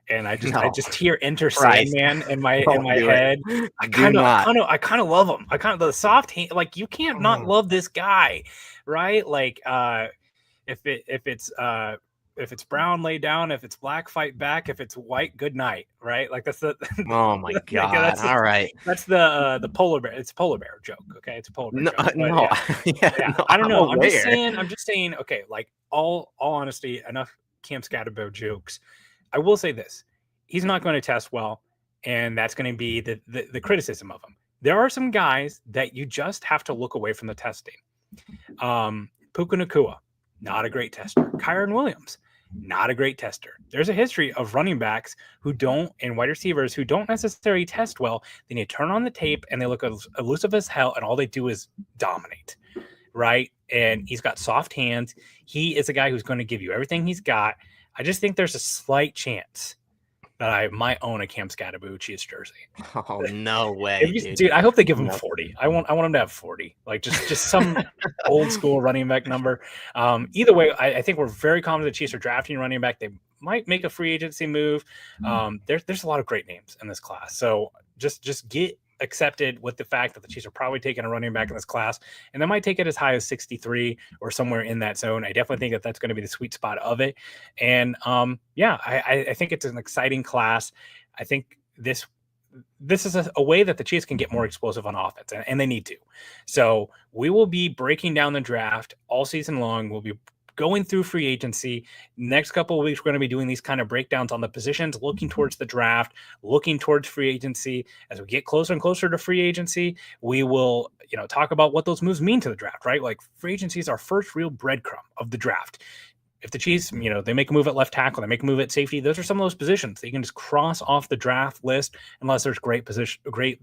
and I just hear Enter Sandman in my head. I kind of love him. I kind of the soft hand. Like, you can't not love this guy, right? Like, if it's brown, lay down. If it's black, fight back. If it's white, good night. Right? Like, that's the. Oh my god! All right. That's the polar bear. It's a polar bear joke. Okay, it's a polar bear joke. No. No, I don't know. I'm just saying. Okay, like all honesty, enough Cam Scatterbo jokes. I will say this: he's not going to test well, and that's going to be the criticism of him. There are some guys that you just have to look away from the testing. Puka Nacua, not a great tester. Kyron Williams, not a great tester. There's a history of running backs and wide receivers who don't necessarily test well. Then you turn on the tape and they look elusive as hell, and all they do is dominate, right? And he's got soft hands. He is a guy who's going to give you everything he's got. I just think there's a slight chance that I might own a Cam Scatterbo Chiefs jersey. Oh, no way, dude! I hope they give him 40. I want him to have 40, like just some old school running back number. Either way, I think we're very confident the Chiefs are drafting running back. They might make a free agency move. There's a lot of great names in this class, so just get accepted with the fact that the Chiefs are probably taking a running back in this class, and they might take it as high as 63 or somewhere in that zone. I definitely think that's going to be the sweet spot of it. And I think it's an exciting class. I think this is a way that the Chiefs can get more explosive on offense, and they need to. So we will be breaking down the draft all season long. We'll be going through free agency. Next couple of weeks, we're going to be doing these kind of breakdowns on the positions, looking towards the draft, looking towards free agency. As we get closer and closer to free agency, we will, talk about what those moves mean to the draft, right? Like, free agency is our first real breadcrumb of the draft. If the Chiefs, they make a move at left tackle, they make a move at safety, those are some of those positions that you can just cross off the draft list unless there's great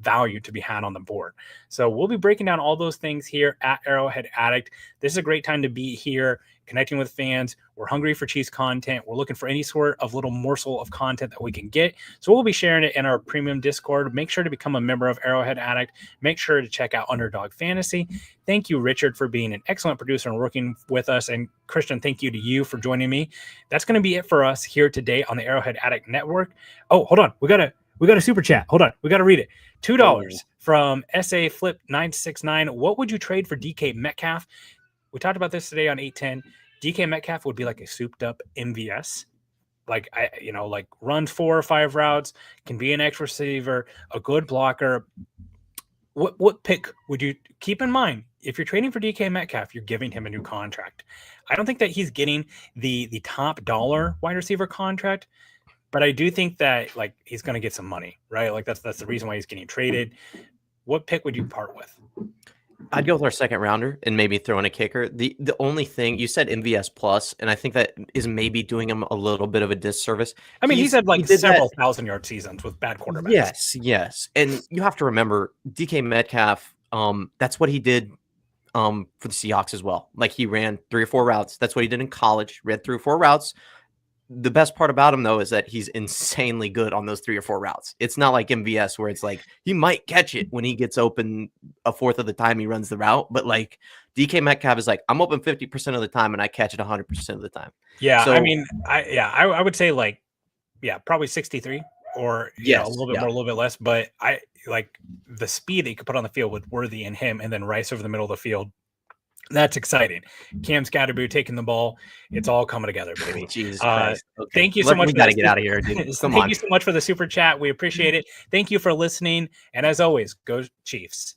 value to be had on the board. So we'll be breaking down all those things here at Arrowhead Addict. This is a great time to be here, connecting with fans. We're hungry for Chiefs content. We're looking for any sort of little morsel of content that we can get. So we'll be sharing it in our premium Discord. Make sure to become a member of Arrowhead Addict. Make sure to check out Underdog Fantasy. Thank you, Richard, for being an excellent producer and working with us. And Christian, thank you to you for joining me. That's going to be it for us here today on the Arrowhead Addict Network. Oh, hold on. We got a super chat. Hold on. We got to read it. $2 from SA Flip 969. What would you trade for DK Metcalf? We talked about this today on 810. DK Metcalf would be like a souped up MVS. Like, runs 4 or 5 routes, can be an X receiver, a good blocker. what pick would you keep in mind? If you're trading for DK Metcalf, you're giving him a new contract. I don't think that he's getting the top dollar wide receiver contract, but I do think that like he's going to get some money, right? Like that's the reason why he's getting traded. What pick would you part with? I'd go with our second rounder and maybe throw in a kicker. The only thing you said MVS plus, and I think that is maybe doing him a little bit of a disservice. I mean, he's had like he did several that- 1,000-yard seasons with bad quarterbacks. Yes. And you have to remember DK Metcalf, that's what he did for the Seahawks as well. Like he ran 3 or 4 routes. That's what he did in college. Ran 3 or 4 routes. The best part about him, though, is that he's insanely good on those 3 or 4 routes. It's not like MVS where it's like he might catch it when he gets open a fourth of the time he runs the route. But like DK Metcalf is like, I'm open 50% of the time and I catch it 100% of the time. Yeah. So, I mean, I would say like, probably 63 or a little bit more, a little bit less. But I like the speed that you could put on the field with Worthy and him and then Rice over the middle of the field. That's exciting. Cam Scatterboot taking the ball. It's all coming together, baby. Jesus Christ. Okay. Thank you so much. We got to get out of here, dude. Come Thank on. you so much for the super chat. We appreciate it. Thank you for listening. And as always, go Chiefs.